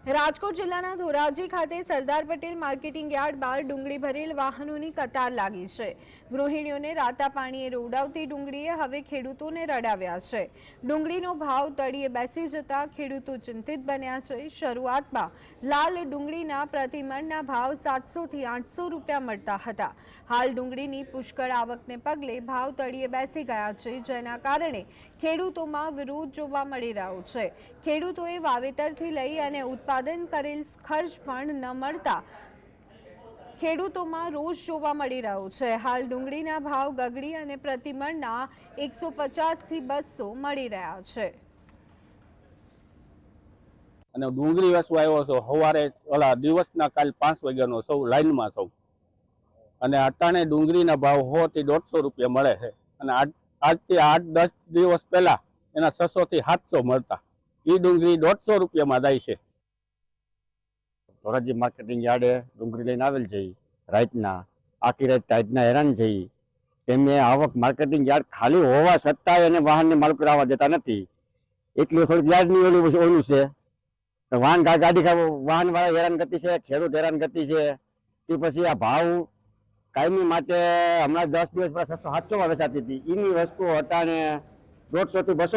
રાજકોટ જિલ્લાના ધોરાજી ખાતે Sardar Patel marketing yard બહાર ડુંગળી ભરેલ વાહનોની કતાર લાગી છે। ગૃહિણીઓને રાતા પાણીએ રોવડાવતી ડુંગળીએ હવે ખેડૂતોને રડાવ્યા છે। ડુંગળીનો ભાવ તળિયે બેસી જતા ખેડૂતો ચિંતિત બન્યા છે। શરૂઆતમાં લાલ ડુંગળીના પ્રતિમણના ભાવ 700 થી 800 રૂપિયા મળતા હતા। હાલ ડુંગળીની પુષ્કળ આવકને પગલે ભાવ તળિયે બેસી ગયા છે, જેના કારણે ખેડૂતોમાં વિરોધ જોવા મળી રહ્યો છે। ખેડૂતોએ વાવેતરથી લઈ અને उत्पादन करेल खर्च पण न मळता खेडूतोमां रोष जोवा मळी रह्यो छे। हाल डुंगळीना भाव गगड़ी अने प्रतिमणना 150 થી 200 मळी रह्या छे। અને ડુંગળી વેચવા આવ્યો છો સવારે ઓલા દિવસના કાલ 5 વાગ્યાનો સૌ લાઈનમાં સૌ અને અટાણે ડુંગળીના ભાવ 100 થી 150 રૂપિયા મળે છે અને આજથી 8-10 દિવસ પહેલા એના 600 થી 700 મળતા એ ડુંગળી 150 રૂપિયામાં જાય છે। ધોરાજી માર્કેટિંગ યાર્ડે ડુંગળી લઈને આવેલ છે। રાતના આખી રાત ટાઈટના હેરાન છે। તેમને આવક માર્કેટિંગ યાર્ડ ખાલી હોવા છતાંય એને વાહનને માલ કરાવવા દેતા નથી। એટલું થોડુંક યાર્ડની ઓલું છે। ગાડી વાહન વાળા હેરાન ગતિ છે, ખેડૂત હેરાન ગતિ છે। તે પછી આ ભાવ કાયમી માટે હમણાં 10 દિવસ પહેલા 600-700 માં વેચાતી હતી, એની વસ્તુ અટાણે 150 થી 200